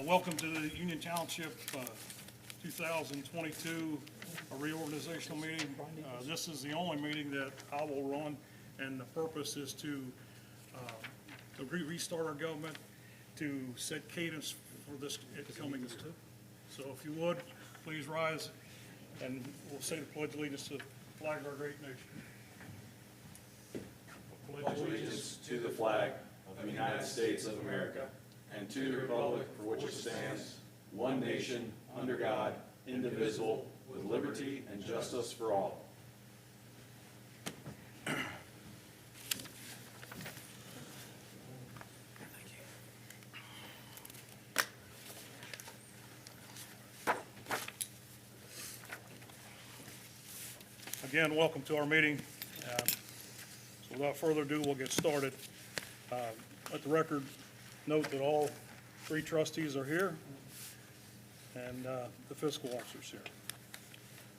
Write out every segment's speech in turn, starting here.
Welcome to the Union Township 2022 reorganizational meeting. This is the only meeting that I will run, and the purpose is to restart our government, to set cadence for this coming year. So if you would, please rise, and we'll say the pledge of allegiance to the flag of our great nation. Pledge allegiance to the flag of the United States of America and to the republic for which it stands, one nation, under God, indivisible, with liberty and justice for all. Again, welcome to our meeting. So without further ado, we'll get started. Let the record note that all three trustees are here and the fiscal officer's here.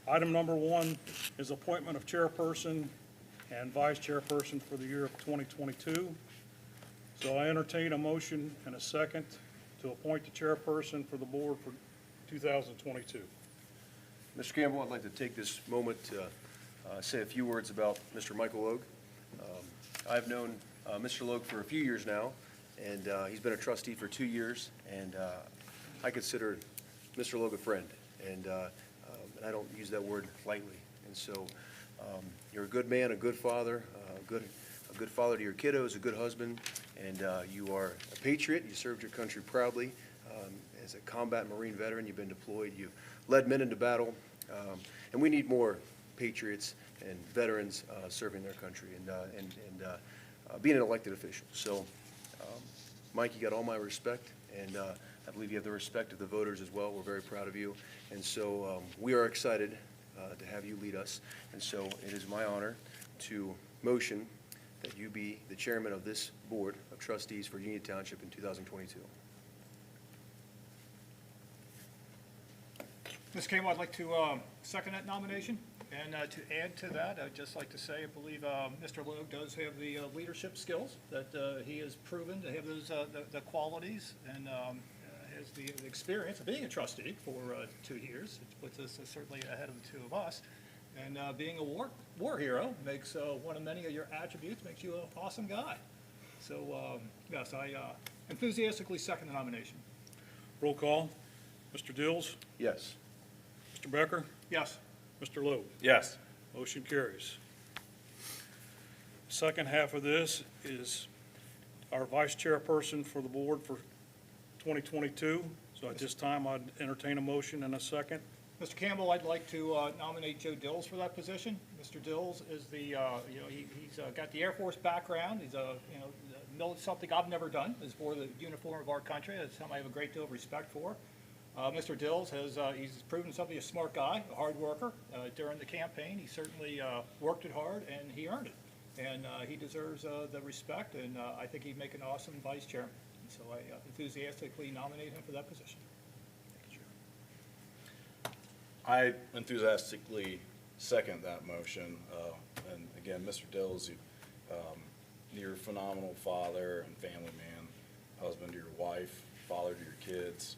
Item number one is appointment of chairperson and vice chairperson for the year of 2022. So I entertain a motion and a second to appoint the chairperson for the board for 2022. Mr. Campbell, I'd like to take this moment to say a few words about Mr. Michael Logue. I've known Mr. Logue for a few years now, and he's been a trustee for 2 years, and I consider Mr. Logue a friend, and I don't use that word lightly. And so you're a good man, a good father, a good father to your kiddos, a good husband, and you are a patriot. You served your country proudly. As a combat Marine veteran, you've been deployed. You've led men into battle, and we need more patriots and veterans serving their country and being an elected official. So, Mike, you got all my respect, and I believe you have the respect of the voters as well. We're very proud of you, and so we are excited to have you lead us. And so it is my honor to motion that you be the chairman of this board of trustees for Union Township in 2022. Mr. Campbell, I'd like to second that nomination. And to add to that, I'd just like to say, I believe Mr. Logue does have the leadership skills, that he has proven to have those the qualities, and has the experience of being a trustee for 2 years. It puts us certainly ahead of the two of us. And being a war hero makes one of many of your attributes, makes you an awesome guy. So, yes, I enthusiastically second the nomination. Roll call. Mr. Dills? Yes. Mr. Becker? Yes. Mr. Logue? Yes. Motion carries. Second half of this is our vice chairperson for the board for 2022. So at this time, I'd entertain a motion and a second. Mr. Campbell, I'd like to nominate Joe Dills for that position. Mr. Dills is the, he's got the Air Force background. He's something I've never done is for the uniform of our country. That's something I have a great deal of respect for. Mr. Dills he's proven himself to be a smart guy, a hard worker. During the campaign, he certainly worked it hard, and he earned it. And he deserves the respect, and I think he'd make an awesome vice chairman. And so I enthusiastically nominate him for that position. I enthusiastically second that motion. And again, Mr. Dills, you're a phenomenal father and family man, husband to your wife, father to your kids.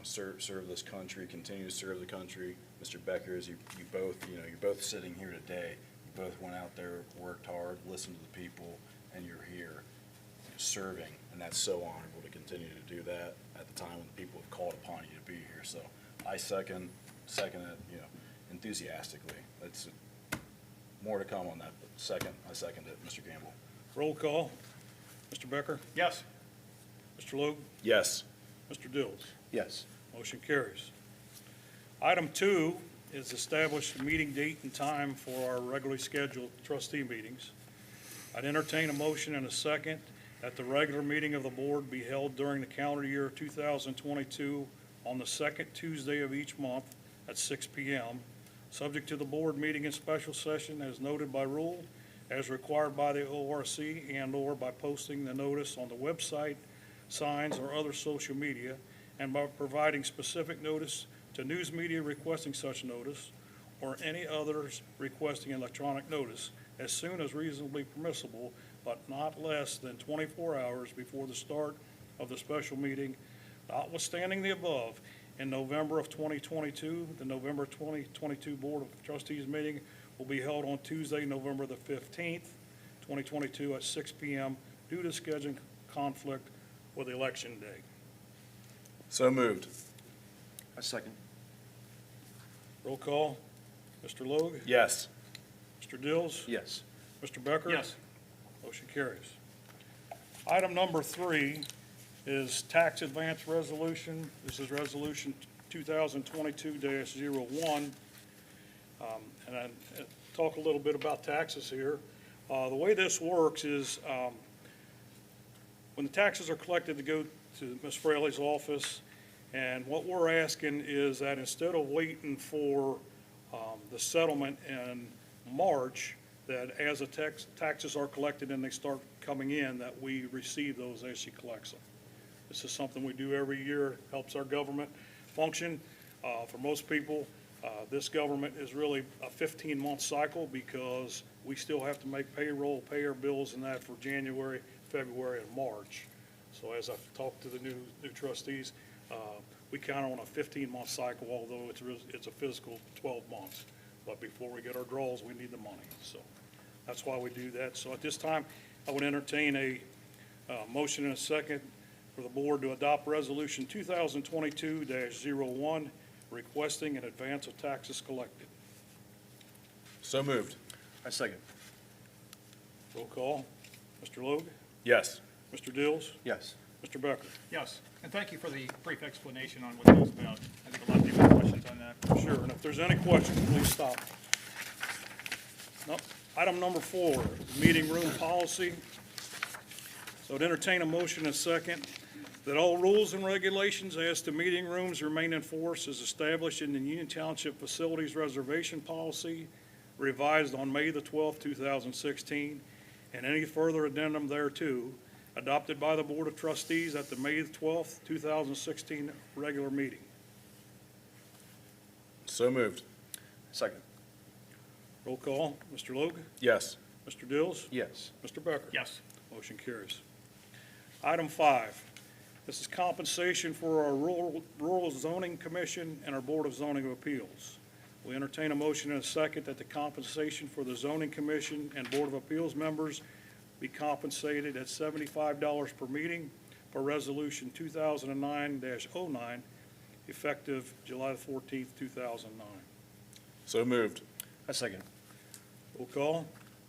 Serve this country, continue to serve the country. Mr. Becker, as you both, you're both sitting here today. You both went out there, worked hard, listened to the people, and you're here serving. And that's so honorable to continue to do that at the time when the people have called upon you to be here. So I second it, enthusiastically. That's more to come on that, but I second it, Mr. Campbell. Roll call. Mr. Becker? Yes. Mr. Logue? Yes. Mr. Dills? Yes. Motion carries. Item 2 is establish a meeting date and time for our regularly scheduled trustee meetings. I'd entertain a motion and a second that the regular meeting of the board be held during the calendar year 2022 on the second Tuesday of each month at 6 p.m., subject to the board meeting in special session as noted by rule, as required by the ORC and/or by posting the notice on the website, signs, or other social media, and by providing specific notice to news media requesting such notice or any others requesting electronic notice as soon as reasonably permissible, but not less than 24 hours before the start of the special meeting Notwithstanding the above, in November of 2022, the November 2022 Board of Trustees meeting will be held on Tuesday, November the 15th, 2022 at 6 p.m. due to scheduling conflict with Election Day. So moved. I second. Roll call. Mr. Logue? Yes. Mr. Dills? Yes. Mr. Becker? Yes. Motion carries. Item number 3 is tax advance resolution. This is Resolution 2022-01. And I talk a little bit about taxes here. The way this works is when the taxes are collected to go to Ms. Fraley's office, and what we're asking is that instead of waiting for the settlement in March, that as the taxes are collected and they start coming in, that we receive those as she collects them. This is something we do every year, helps our government function. For most people, this government is really a 15-month cycle because we still have to make payroll, pay our bills and that for January, February, and March. So as I've talked to the new trustees, we count on a 15-month cycle, although it's a physical 12 months. But before we get our draws, we need the money. So that's why we do that. So at this time, I would entertain a motion and a second for the board to adopt Resolution 2022-01, requesting an advance of taxes collected. So moved. I second. Roll call. Mr. Logue? Yes. Mr. Dills? Yes. Mr. Becker? Yes. And thank you for the brief explanation on what that was about. I think a lot of people have questions on that. Sure, and if there's any questions, please stop. Nope. Item number 4, meeting room policy. So I'd entertain a motion and a second that all rules and regulations as to meeting rooms remain in force as established in the Union Township Facilities Reservation Policy, revised on May the 12th, 2016, and any further addendum thereto, adopted by the Board of Trustees at the May 12th, 2016 regular meeting. So moved. Second. Roll call. Mr. Logue? Yes. Mr. Dills? Yes. Mr. Becker? Yes. Motion carries. Item 5, this is compensation for our Rural Zoning Commission and our Board of Zoning Appeals. We entertain a motion and a second that the compensation for the Zoning Commission and Board of Appeals members be compensated at $75 per meeting for Resolution 2009-09, effective July 14th, 2009. So moved. I second. Roll call.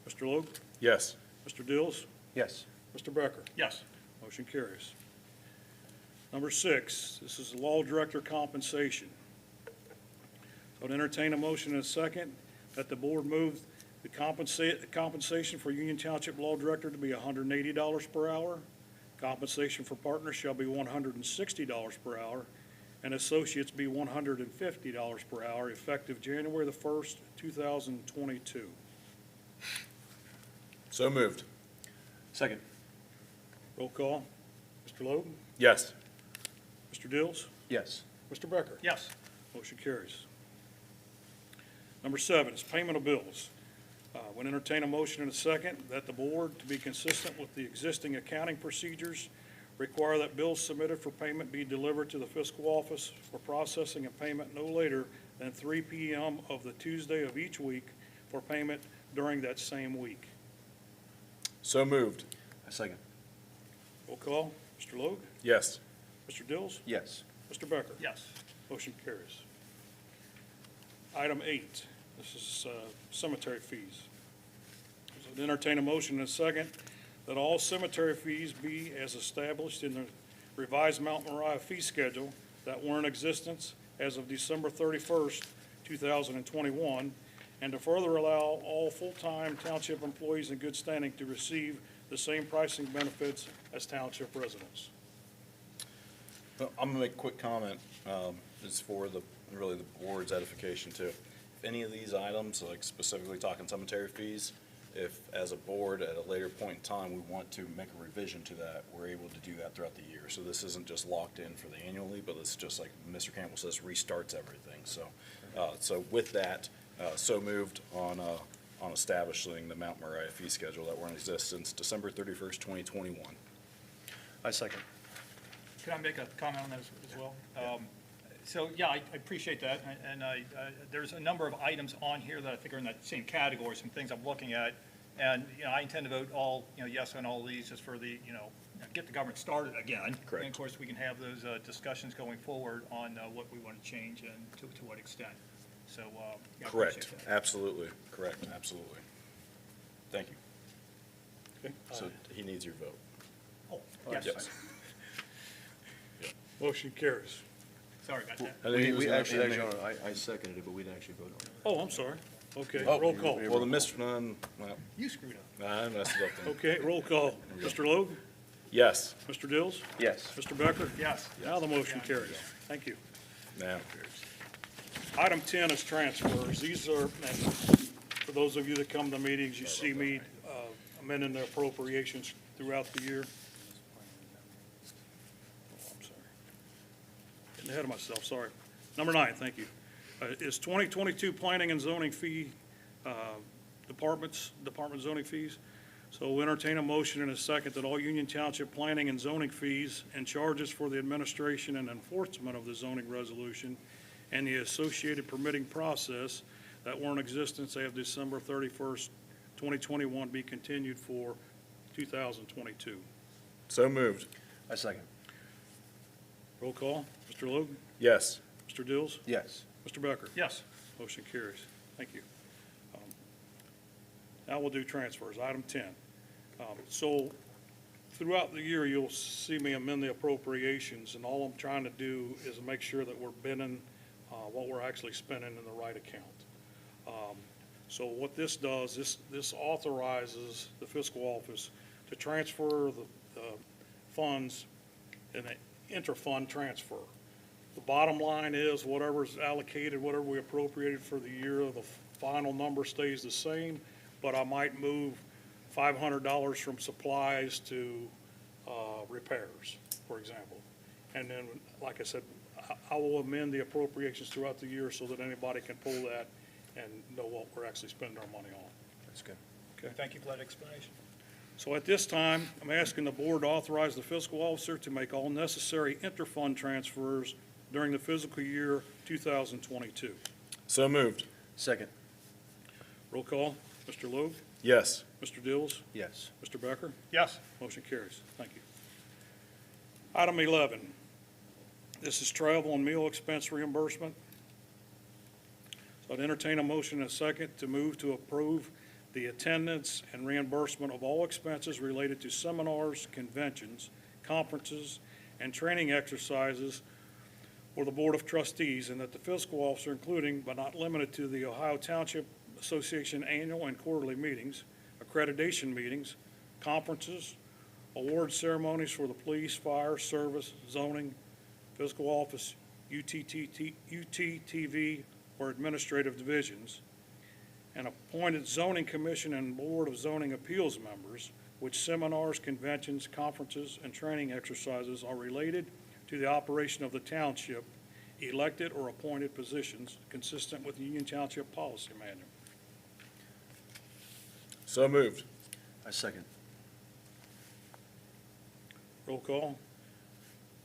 Mr. Logue? Yes. Mr. Dills? Yes. Mr. Becker? Yes. Motion carries. Number 6, this is Law Director compensation. So I'd entertain a motion and a second that the board move the compensation for Union Township Law Director to be $180 per hour. Compensation for partners shall be $160 per hour, and associates be $150 per hour, effective January the 1st, 2022. So moved. Second. Roll call. Mr. Logue? Yes. Mr. Dills? Yes. Mr. Becker? Yes. Motion carries. Number 7 is payment of bills. Would entertain a motion and a second that the board, to be consistent with the existing accounting procedures, require that bills submitted for payment be delivered to the fiscal office for processing and payment no later than 3 p.m. of the Tuesday of each week for payment during that same week. So moved. I second. Roll call. Mr. Logue? Yes. Mr. Dills? Yes. Mr. Becker? Yes. Motion carries. Item 8, this is cemetery fees. So I'd entertain a motion and a second that all cemetery fees be as established in the revised Mount Moriah fee schedule that were in existence as of December 31st, 2021, and to further allow all full-time township employees in good standing to receive the same pricing benefits as township residents. Well, I'm gonna make a quick comment. It's for really the board's edification too. If any of these items, like specifically talking cemetery fees, if as a board at a later point in time, we want to make a revision to that, we're able to do that throughout the year. So this isn't just locked in for the annually, but it's just like Mr. Campbell says, restarts everything. So, so with that, so moved on establishing the Mount Moriah fee schedule that were in existence December 31st, 2021. I second. Can I make a comment on that as well? So, yeah, I appreciate that, and there's a number of items on here that I think are in that same category, some things I'm looking at, and, I intend to vote all, yes on all these, just for the, get the government started again. Correct. And of course, we can have those discussions going forward on what we want to change and to what extent. So, yeah, I Correct, appreciate that. absolutely, correct, absolutely. Thank you. Okay. So he needs your vote. Oh, yes, Yes. Motion carries. sorry about that. I think he was We gonna- actually, I seconded it, but we didn't actually vote on it. Oh, I'm sorry. Okay, Oh, roll call. Well, the Mr. Nunn, well, You screwed up. I messed it up then. Okay, roll call. Mr. Logue? Yes, Mr. Dills? Yes. Mr. Becker? Yes. Now the motion carries. Thank you. now, Item 10 is transfers. These are, and for those of you that come to meetings, you see me amending the appropriations throughout the year. Oh, I'm sorry. Getting ahead of myself, sorry. Number 9, thank you. Is 2022 planning and zoning fee, department zoning fees. So we'll entertain a motion in a second that all Union Township planning and zoning fees and charges for the administration and enforcement of the zoning resolution and the associated permitting process that were in existence as of December 31st, 2021 be continued for 2022. so moved. I second. Roll call. Mr. Logue? Yes, Mr. Dills? Yes. Mr. Becker? Yes. Motion carries. Thank you. Now we'll do transfers. Item 10. So throughout the year, you'll see me amend the appropriations, and all I'm trying to do is make sure that we're bending what we're actually spending in the right account. So what this does, this authorizes the fiscal office to transfer the funds in an inter-fund transfer. The bottom line is whatever's allocated, whatever we appropriated for the year, the final number stays the same, but I might move $500 from supplies to repairs, for example. And then, like I said, I will amend the appropriations throughout the year so that anybody can pull that and know what we're actually spending our money on. That's good. Thank you for that explanation. So at this time, I'm asking the board to authorize the fiscal officer to make all necessary inter-fund transfers during the fiscal year 2022. so moved. Second. Roll call. Mr. Logue? Yes, Mr. Dills? Yes. Mr. Becker? Yes. Motion carries. Thank you. Item 11. This is travel and meal expense reimbursement. So I'd entertain a motion in a second to move to approve the attendance and reimbursement of all expenses related to seminars, conventions, conferences, and training exercises for the Board of Trustees, and that the fiscal officer, including but not limited to the Ohio Township Association annual and quarterly meetings, accreditation meetings, conferences, award ceremonies for the police, fire, service, zoning, fiscal office, UTTV, or administrative divisions, and appointed zoning commission and board of zoning appeals members, which seminars, conventions, conferences, and training exercises are related to the operation of the township, elected or appointed positions consistent with the Union Township Policy Manual. so moved. I second. Roll call.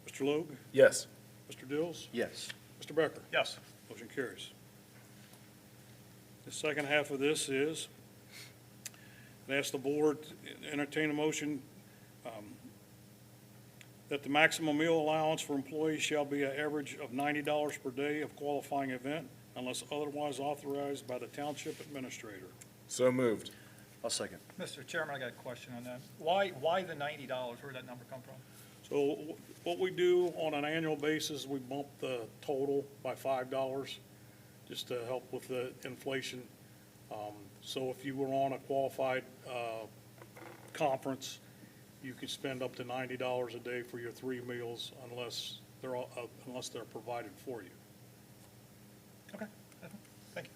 Mr. Logue? Yes, Mr. Dills? Yes. Mr. Becker? Yes. Motion carries. The second half of this is, I ask the board to entertain a motion that the maximum meal allowance for employees shall be an average of $90 per day of qualifying event unless otherwise authorized by the township administrator. so moved. I'll second. Mr. Chairman, I got a question on that. Why the $90? Where'd that number come from? So what we do on an annual basis, we bump the total by $5 just to help with the inflation. So if you were on a qualified conference, you could spend up to $90 a day for your 3 meals unless they're provided for you. Okay. Thank you.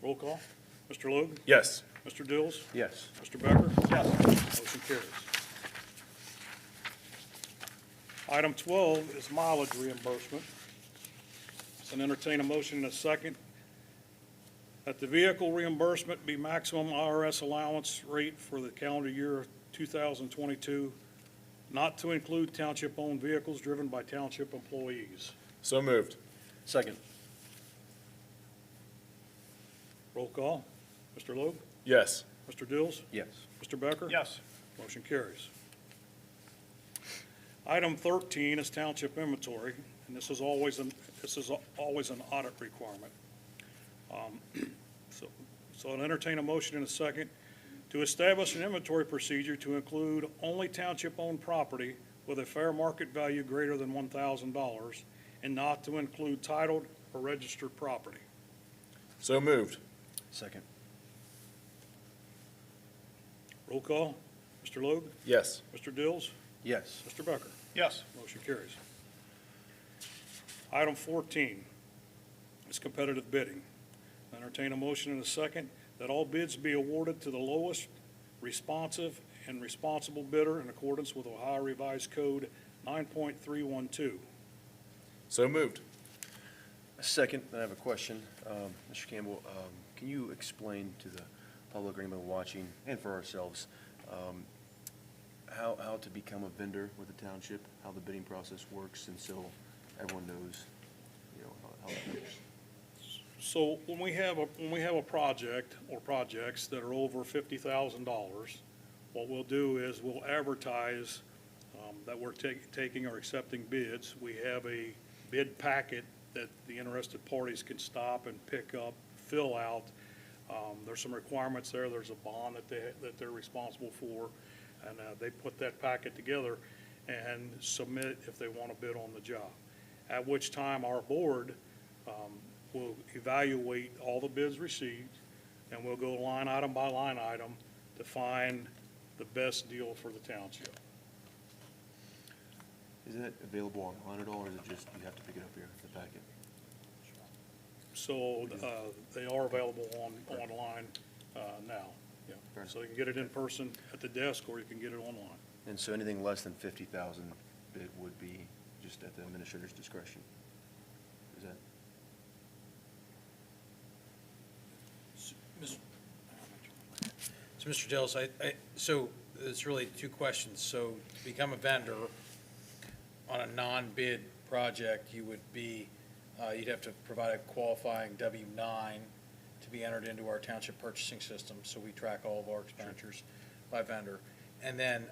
Roll call. Mr. Logue? Yes, Mr. Dills? Yes. Mr. Becker? Yes. Motion carries. Item 12 is mileage reimbursement. So entertain a motion in a second that the vehicle reimbursement be maximum IRS allowance rate for the calendar year 2022, not to include township-owned vehicles driven by township employees. So moved. Second. Roll call. Mr. Logue? Yes. Mr. Dills? Yes. Mr. Becker? Yes. Motion carries. Item 13 is Township Inventory, and this is always an audit requirement. So I'll entertain a motion in a second to establish an inventory procedure to include only township-owned property with a fair market value greater than $1,000 and not to include titled or registered property. So moved. Second. Roll call. Mr. Logue? Yes. Mr. Dills? Yes. Mr. Becker? Yes. Motion carries. Item 14 is competitive bidding. Entertain a motion in a second that all bids be awarded to the lowest responsive and responsible bidder in accordance with Ohio Revised Code 9.312. So moved. Second, I have a question. Mr. Campbell, can you explain to the public or anyone watching, and for ourselves, how to become a vendor with the township, how the bidding process works, and so everyone knows, how it works? So when we have a project or projects that are over $50,000, what we'll do is we'll advertise that we're taking or accepting bids. We have a bid packet that the interested parties can stop and pick up, fill out. There's some requirements there. There's a bond that they're responsible for, and they put that packet together and submit if they want to bid on the job. At which time our board will evaluate all the bids received, and we'll go line item by line item to find the best deal for the township. Is that available online at all, or is it just, you have to pick it up here, the packet? So they are available online now, yeah. Fair enough. So you can get it in person at the desk, or you can get it online. And so anything less than 50,000 bid would be just at the administrator's discretion? Is that? So, Mr. Dills, so it's really two questions. So to become a vendor on a non-bid project, you would be, you'd have to provide a qualifying W-9 to be entered into our township purchasing system, so we track all of our expenditures by vendor. And then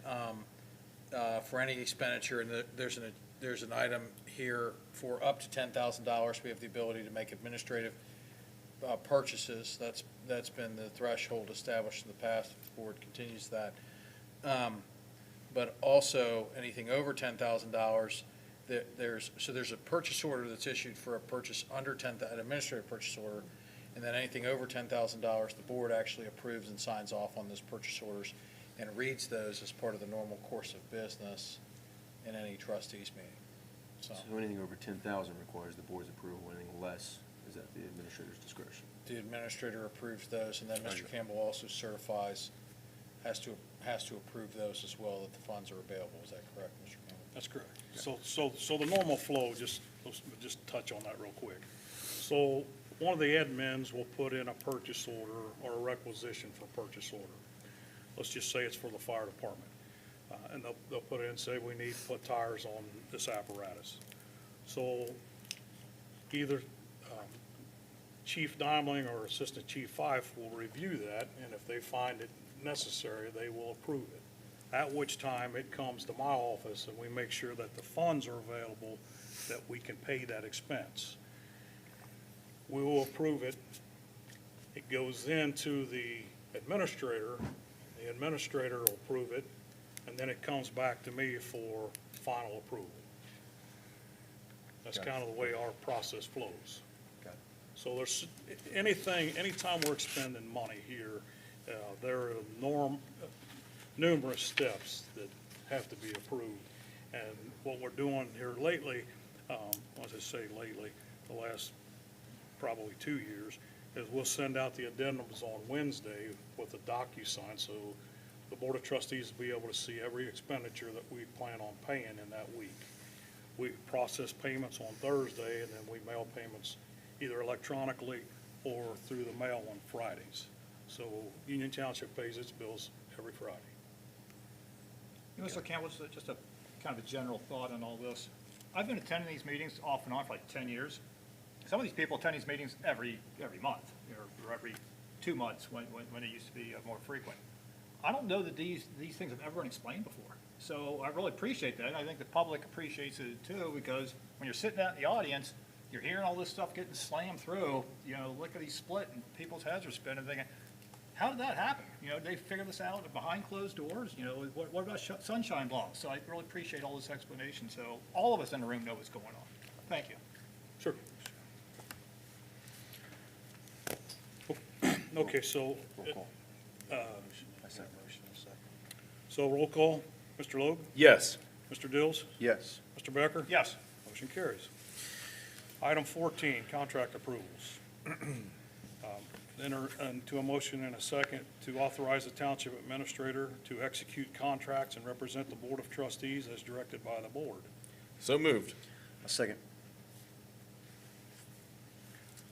for any expenditure, and there's an item here for up to $10,000, we have the ability to make administrative purchases. That's been the threshold established in the past. If the board continues that. But also anything over $10,000, there's a purchase order that's issued for a purchase under an administrative purchase order, and then anything over $10,000, the board actually approves and signs off on those purchase orders and reads those as part of the normal course of business in any trustees meeting. So So anything over 10,000 requires the board's approval, anything less is at the administrator's discretion? the administrator approves those, and then Mr. Campbell also certifies, has to approve those as well, that the funds are available. Is that correct, Mr. Campbell? That's correct. So the normal flow, just touch on that real quick. So one of the admins will put in a purchase order or a requisition for purchase order. Let's just say it's for the fire department. And they'll put in and say, we need to put tires on this apparatus. So either Chief Dimling or Assistant Chief Fife will review that, and if they find it necessary, they will approve it. At which time it comes to my office and we make sure that the funds are available, that we can pay that expense. We will approve it. It goes into the administrator. The administrator will approve it, and then it comes back to me for final approval. That's Got it. kind of the way our process flows. Got it. So there's anytime we're expending money here, there are numerous steps that have to be approved. And what we're doing here lately, once I say lately, the last probably 2 years, is we'll send out the addendums on Wednesday with a DocuSign, so the Board of Trustees will be able to see every expenditure that we plan on paying in that week. We process payments on Thursday, and then we mail payments either electronically or through the mail on Fridays. So Union Township pays its bills every Friday. Mr. Campbell, just a kind of a general thought on all this. I've been attending these meetings off and on for like 10 years. Some of these people attend these meetings every month, or every 2 months when it used to be more frequent. I don't know that these things have ever been explained before. So I really appreciate that. I think the public appreciates it too, because when you're sitting out in the audience, you're hearing all this stuff getting slammed through, lickety split, and people's heads are spinning, thinking, how did that happen? They figure this out behind closed doors. What about sunshine laws? So I really appreciate all this explanation. So all of us in the room know what's going on. Thank you. Sure. Okay, so, Roll call. so roll call. Mr. Logue? Yes. Mr. Dills? Yes. Mr. Becker? Yes. Motion carries. Item 14, contract approvals. Enter into a motion and a second to authorize the township administrator to execute contracts and represent the Board of Trustees as directed by the board. So moved. A second.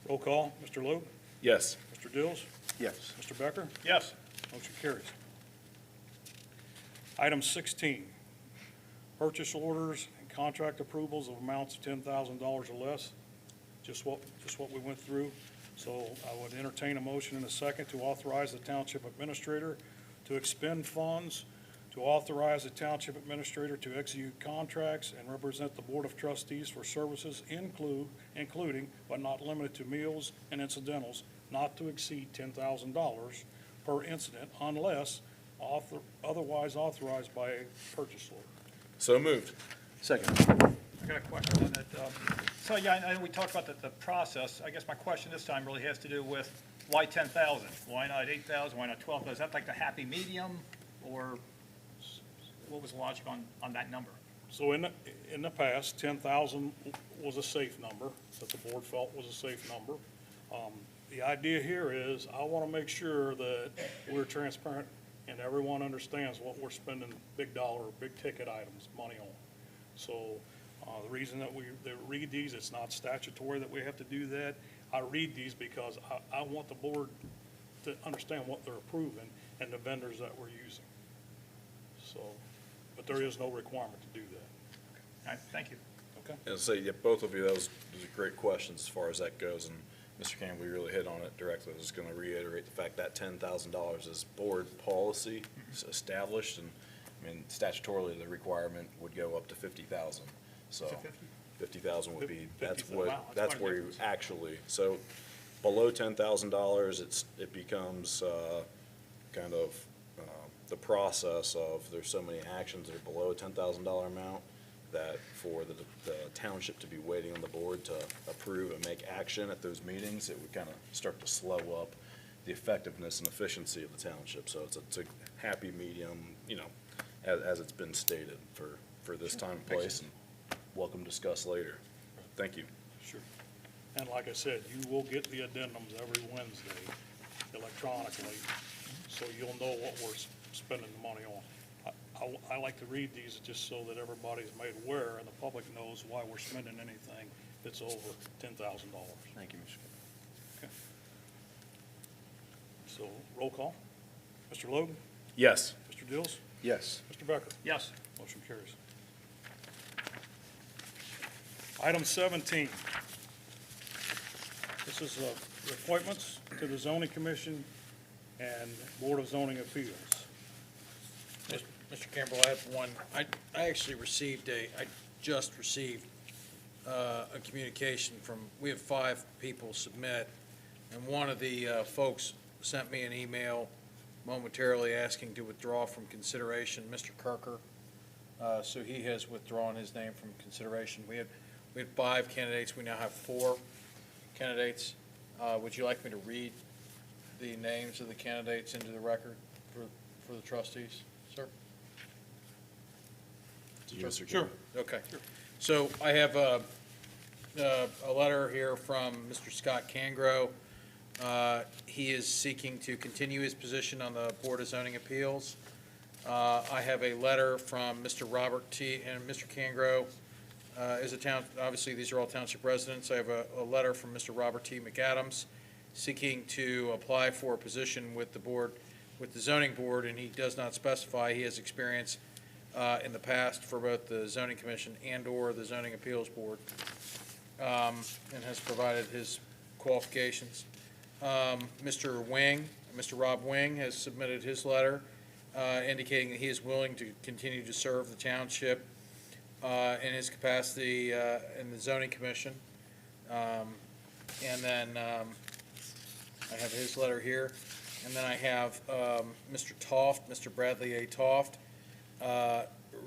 Roll call. Mr. Logue? Yes. Mr. Dills? Yes. Mr. Becker? Yes. Motion carries. Item 16, purchase orders and contract approvals of amounts of $10,000 or less, just what we went through. So I would entertain a motion in a second to authorize the township administrator to expend funds, to authorize the township administrator to execute contracts and represent the Board of Trustees for services including, but not limited to meals and incidentals, not to exceed $10,000 per incident unless otherwise authorized by a purchase order. So moved. Second. I got a question on that. So, yeah, I know we talked about the process. I guess my question this time really has to do with why 10,000? Why not 8,000? Why not 12,000? Is that like the happy medium, or what was the logic on that number? So in the past, 10,000 was a safe number, that the board felt was a safe number. The idea here is I want to make sure that we're transparent and everyone understands what we're spending big dollar, big ticket items, money on. So the reason that we read these, it's not statutory that we have to do that. I read these because I want the board to understand what they're approving and the vendors that we're using. So, but there is no requirement to do that. All right, thank you. Okay? And so, yeah, both of you, those are great questions as far as that goes, and Mr. Campbell, we really hit on it directly. I was just going to reiterate the fact that $10,000 is board policy, it's established, and, I mean, statutorily, the requirement would go up to 50,000. So Is it 50? 50,000 would be, that's 50, what, wow, that's that's quite a where you difference. actually, so below $10,000, it becomes kind of the process of, there's so many actions that are below a $10,000 amount, that for the township to be waiting on the board to approve and make action at those meetings, it would kind of start to slow up the effectiveness and efficiency of the township. So it's a happy medium, as it's been stated for this time and place, and welcome to discuss later. Thank you. Sure. And like I said, you will get the addendums every Wednesday electronically, so you'll know what we're spending the money on. I like to read these just so that everybody's made aware and the public knows why we're spending anything that's over $10,000. Thank you, Mr. Okay. So roll call. Mr. Logue? Yes. Mr. Dills? Yes. Mr. Becker? Yes. Motion carries. Item 17. This is the appointments to the Zoning Commission and Board of Zoning Appeals. Mr. Campbell, I have one. I actually just received a communication from, we have 5 people submit, and one of the folks sent me an email momentarily asking to withdraw from consideration, Mr. Kirker. So he has withdrawn his name from consideration. We had 5 candidates. We now have 4 candidates. Would you like me to read the names of the candidates into the record for the trustees, sir? Yes, sir. Sure. Okay. So I have a letter here from Mr. Scott Cangro. He is seeking to continue his position on the Board of Zoning Appeals. I have a letter from Mr. Robert T. and Mr. Cangro is obviously these are all township residents. I have a letter from Mr. Robert T. McAdams seeking to apply for a position with the board, with the zoning board, and he does not specify. He has experience in the past for both the zoning commission and/or the zoning appeals board, and has provided his qualifications. Mr. Rob Wing has submitted his letter indicating that he is willing to continue to serve the township in his capacity in the zoning commission. And then I have his letter here. And then I have Mr. Toft, Mr. Bradley A. Toft,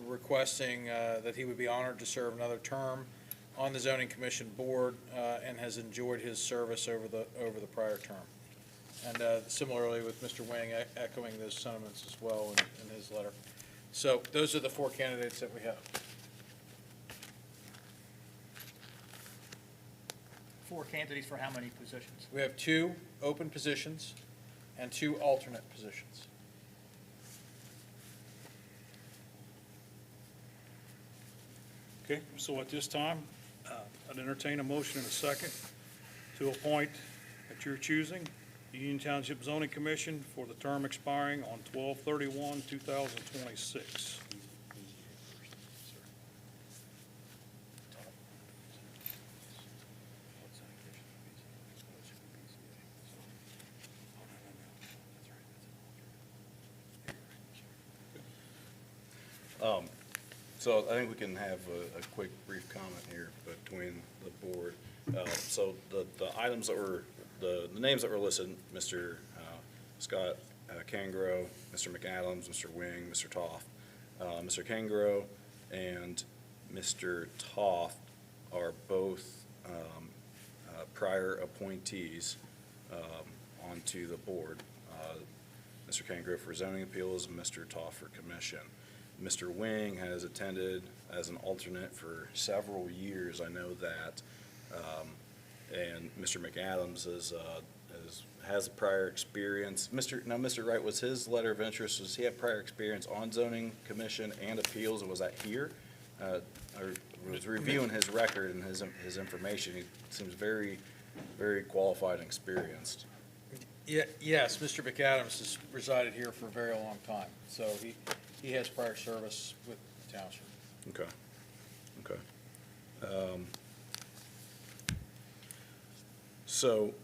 requesting that he would be honored to serve another term on the zoning commission board and has enjoyed his service over the prior term. And similarly with Mr. Wing echoing those sentiments as well in his letter. So those are the 4 candidates that we have. 4 candidates for how many positions? We have 2 open positions and 2 alternate positions. Okay, so at this time, I'd entertain a motion in a second to appoint, at your choosing, the Union Township Zoning Commission for the term expiring on 12/31/2026. So I think we can have a quick brief comment here between the board. So the items that were, the names that were listed, Mr. Scott Kangro, Mr. McAdams, Mr. Wing, Mr. Toft. Mr. Kangro and Mr. Toft are both prior appointees onto the board. Mr. Kangro for zoning appeals and Mr. Toft for commission. Mr. Wing has attended as an alternate for several years, I know that. And Mr. McAdams has prior experience. Mr. Wright, was his letter of interest, does he have prior experience on zoning commission and appeals, and was that here? I was reviewing his record and his information. He seems very, very qualified and experienced. Yes, Mr. McAdams has resided here for a very long time, so he has prior service with the township. Okay. So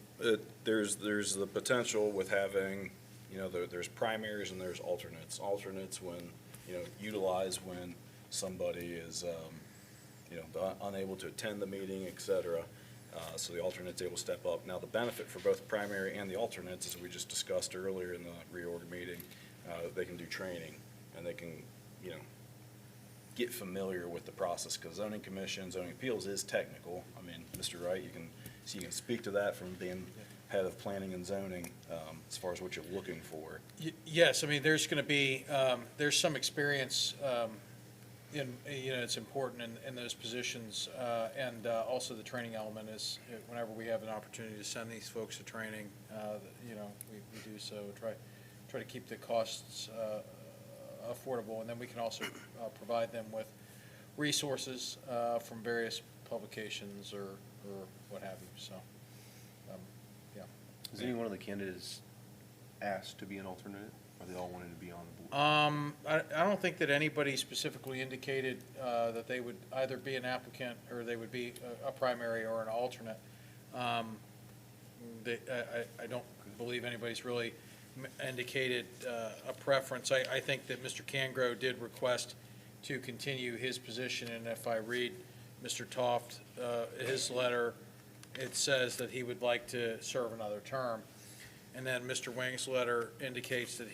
there's the potential with having, there's primaries and there's alternates. Alternates when, utilized when somebody is, unable to attend the meeting, et cetera. So the alternate's able to step up. Now, the benefit for both primary and the alternates, as we just discussed earlier in the reorg meeting, they can do training and they can, get familiar with the process, because zoning commission, zoning appeals is technical. I mean, Mr. Wright, you can speak to that from being head of planning and zoning, as far as what you're looking for. Yes, I mean, there's going to be, there's some experience it's important in those positions, and also the training element is whenever we have an opportunity to send these folks to training, we do so. Try to keep the costs affordable, and then we can also provide them with resources from various publications or what have you. So, yeah. Has any one of the candidates asked to be an alternate, or they all wanted to be on the board? I don't think that anybody specifically indicated that they would either be an applicant or they would be a primary or an alternate. I don't believe anybody's really indicated a preference. I think that Mr. Kangro did request to continue his position, and if I read Mr. Toft, his letter, it says that he would like to serve another term. And then Mr. Wang's letter indicates that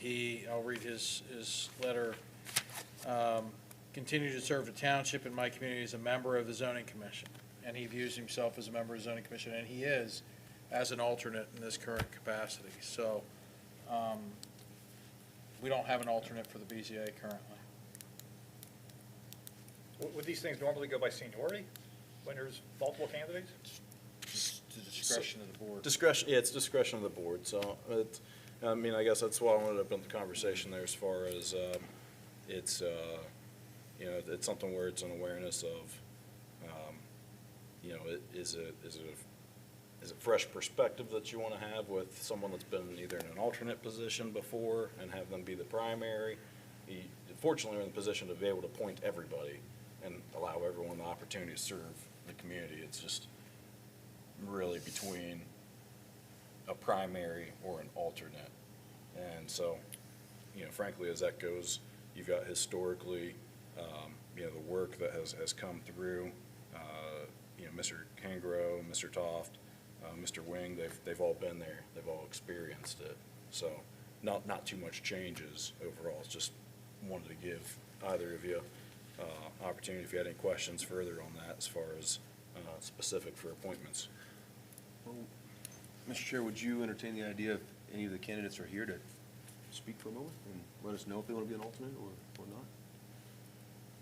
I'll read his letter, continue to serve the township in my community as a member of the zoning commission. And he views himself as a member of the zoning commission, and he is as an alternate in this current capacity. So we don't have an alternate for the BZA currently. Would these things normally go by seniority when there's multiple candidates? Just the discretion of the board. Discretion, yeah, it's discretion of the board. So, I guess that's why I wanted to open the conversation there, as far as it's something where it's an awareness of, is it is it fresh perspective that you want to have with someone that's been either in an alternate position before and have them be the primary? Fortunately, we're in the position to be able to appoint everybody and allow everyone the opportunity to serve the community. It's just really between a primary or an alternate. And so, frankly, as that goes, you've got historically, the work that has come through, Mr. Kangro, Mr. Toft, Mr. Wing, they've all been there. They've all experienced it. So not too much changes overall. It's just wanted to give either of you opportunity if you had any questions further on that as far as specific for appointments. Well, Mr. Chair, would you entertain the idea if any of the candidates are here to speak for a moment and let us know if they want to be an alternate or not?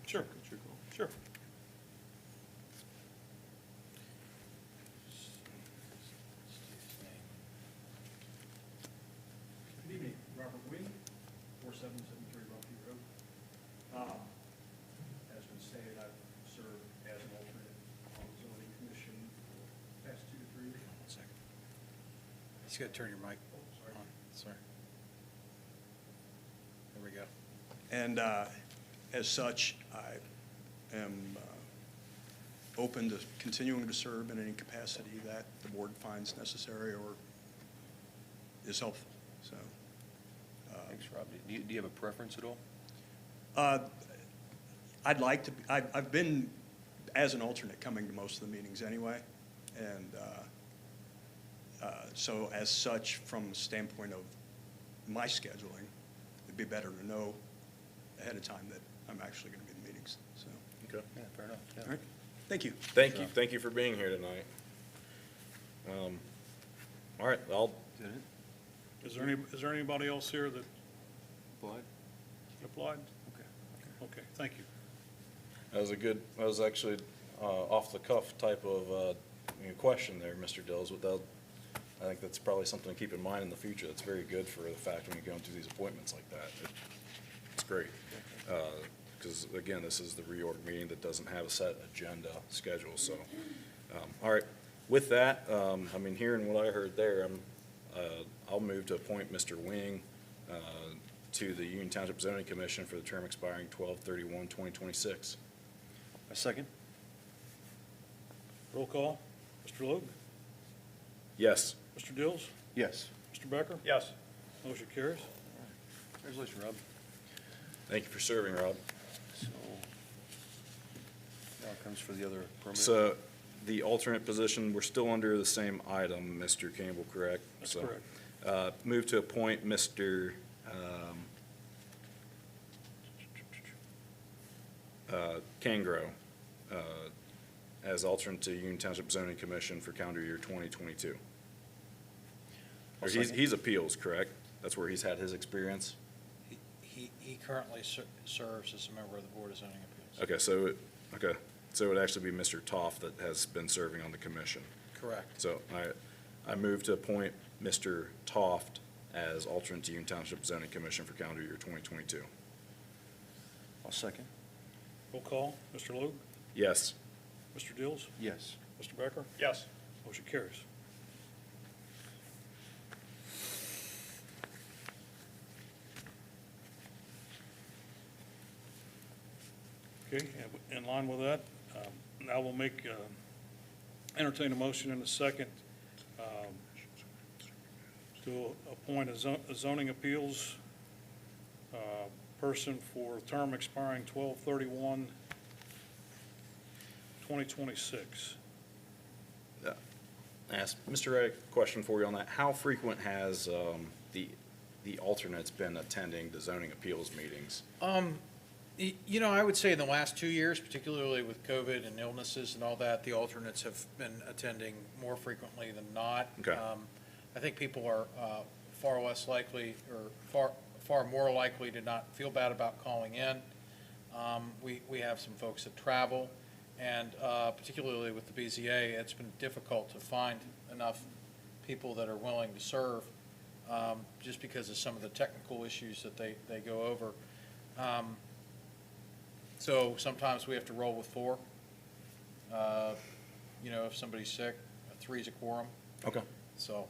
Sure, It's your call. sure. Good evening, Robert Wing, 4773 Rocky Road. As been stated, I've served as an alternate on the zoning commission for the past 2 to 3 years. One second. You just gotta turn your mic Oh, sorry. on. Sorry. There we go. And as such, I am open to continuing to serve in any capacity that the board finds necessary or is helpful, so. Thanks, Rob. Do you have a preference at all? I'd like to, I've been, as an alternate, coming to most of the meetings anyway, and so as such, from the standpoint of my scheduling, it'd be better to know ahead of time that I'm actually going to be in the meetings, so. Okay. Yeah, fair enough. Yeah. All right, thank you. Thank you for being here tonight. All right, Is that it? Is there anybody else here that Applied? applied? Okay. Okay, thank you. that was actually off the cuff type of question there, Mr. Dills. I think that's probably something to keep in mind in the future. That's very good for the fact when you're going through these appointments like that. It's great. Because again, this is the reorg meeting that doesn't have a set agenda schedule, so. All right, with that, hearing what I heard there, I'll move to appoint Mr. Wing to the Union Township Zoning Commission for the term expiring 12/31/2026. A second? Roll call. Mr. Logue? Yes. Mr. Dills? Yes. Mr. Becker? Yes. Motion carries. Congratulations, Rob. Thank you for serving, Rob. So now it comes for the other permanent. So the alternate position, we're still under the same item, Mr. Campbell, correct? That's So, correct. Move to appoint Mr. Kangro as alternate to Union Township Zoning Commission for calendar year 2022. I'll Or he's second. appeals, correct? That's where he's had his experience? He currently serves as a member of the Board of Zoning Appeals. Okay, so it would actually be Mr. Toff that has been serving on the commission. Correct. So I move to appoint Mr. Toft as alternate to Union Township Zoning Commission for calendar year 2022. I'll second. Roll call. Mr. Logue? Yes. Mr. Dills? Yes. Mr. Becker? Yes. Motion carries. Okay, and in line with that, now we'll entertain a motion in a second to appoint a zoning appeals person for a term expiring 12/31/2026. Mr. Reddick, question for you on that. How frequent has the alternates been attending the zoning appeals meetings? I would say in the last 2 years, particularly with COVID and illnesses and all that, the alternates have been attending more frequently than not. Okay. I think people are far less likely, or far more likely to not feel bad about calling in. We have some folks that travel, and particularly with the BZA, it's been difficult to find enough people that are willing to serve, just because of some of the technical issues that they go over. So sometimes we have to roll with 4. If somebody's sick, 3 is a quorum. Okay. So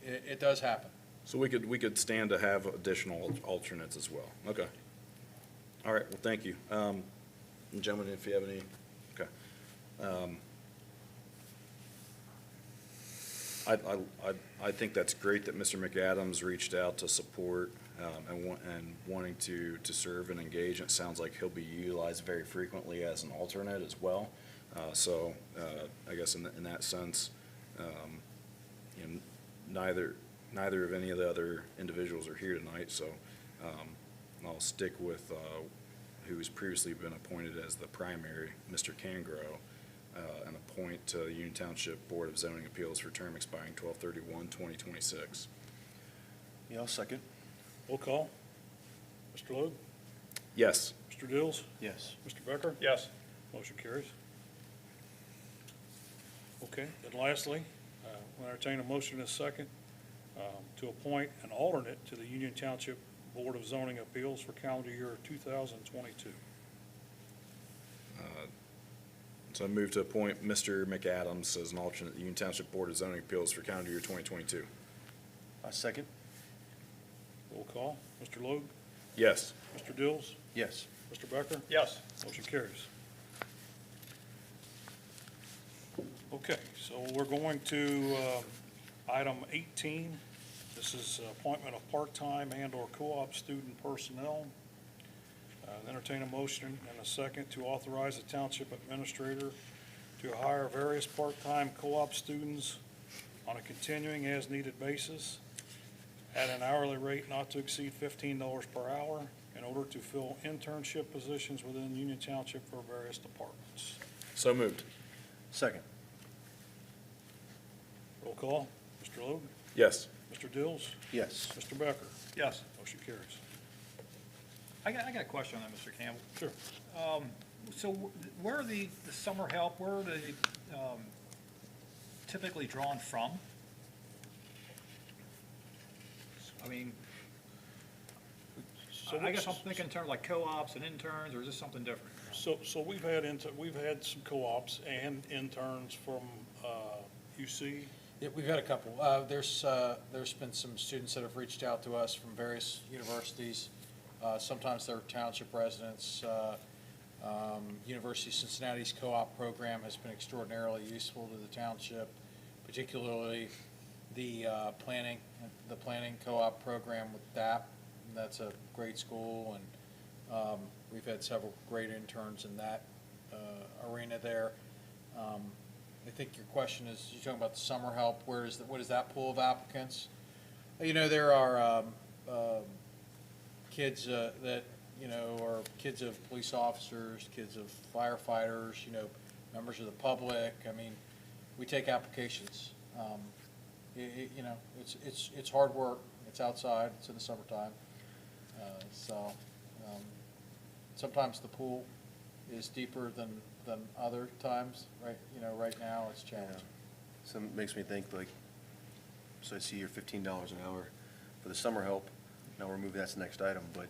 it does happen. So we could stand to have additional alternates as well. Okay. All right, well, thank you. Gentlemen, if you have any, okay. I think that's great that Mr. McAdams reached out to support and wanting to serve and engage. It sounds like he'll be utilized very frequently as an alternate as well. So I guess in that sense, you know, neither of any of the other individuals are here tonight, so I'll stick with who's previously been appointed as the primary, Mr. Cangro, and appoint to the Union Township Board of Zoning Appeals for term expiring 12/31/2026. Yeah, I'll second. Roll call. Mr. Logue? Yes. Mr. Dills? Yes. Mr. Becker? Yes. Motion carries. Okay, and lastly, we'll entertain a motion in a second to appoint an alternate to the Union Township Board of Zoning Appeals for calendar year 2022. So I move to appoint Mr. McAdams as an alternate to the Union Township Board of Zoning Appeals for calendar year 2022. I second. Roll call. Mr. Logue? Yes. Mr. Dills? Yes. Mr. Becker? Yes. Motion carries. Okay, so we're going to item 18. This is appointment of part-time and/or co-op student personnel. Entertain a motion and a second to authorize the township administrator to hire various part-time co-op students on a continuing as-needed basis at an hourly rate not to exceed $15 per hour in order to fill internship positions within Union Township for various departments. So moved. Second. Roll call. Mr. Logue? Yes. Mr. Dills? Yes. Mr. Becker? Yes. Motion carries. I got a question on that, Mr. Campbell. Sure. So where are the summer help, where are they typically drawn from? I mean, I guess I'm thinking in terms of like co-ops and interns, or is this something different? So we've had some co-ops and interns from UC. Yeah, we've had a couple. There's been some students that have reached out to us from various universities. Sometimes they're township residents. University of Cincinnati's co-op program has been extraordinarily useful to the township, particularly the planning co-op program with DAP. That's a great school, and we've had several great interns in that arena there. I think your question is, you're talking about the summer help. What is that pool of applicants? You know, there are kids that, you know, are kids of police officers, kids of firefighters, you know, members of the public. I mean, we take applications. You know, it's hard work. It's outside. It's in the summertime. So sometimes the pool is deeper than other times. Right, you know, right now it's challenging. So it makes me think, like, so I see your $15 an hour for the summer help. Now we're moving, that's the next item, but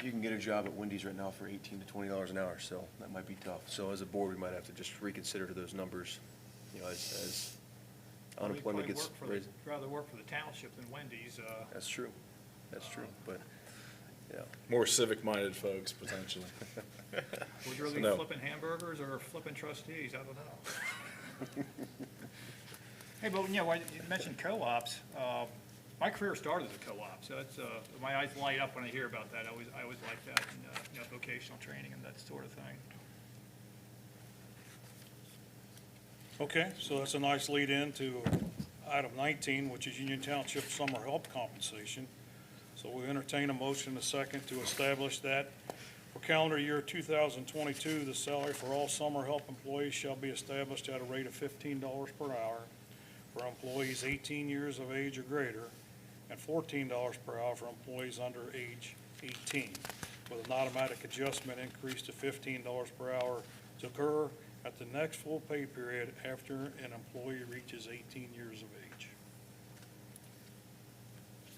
you can get a job at Wendy's right now for $18 to $20 an hour, so that might be tough. So as a board, we might have to just reconsider those numbers, you know, as unemployment gets raised. Rather work for the township than Wendy's. That's true, but, yeah. More civic-minded folks, potentially. Would you rather be No. flipping hamburgers or flipping trustees? I don't know. Hey, but, you know, you mentioned co-ops. My career started as a co-op, so that's, my eyes light up when I hear about that. I always like that, and, you know, vocational training and that sort of thing. Okay, so that's a nice lead in to item 19, which is Union Township summer help compensation. So we entertain a motion and a second to establish that for calendar year 2022, the salary for all summer help employees shall be established at a rate of $15 per hour for employees 18 years of age or greater, and $14 per hour for employees under age 18, with an automatic adjustment increase to $15 per hour to occur at the next full pay period after an employee reaches 18 years of age.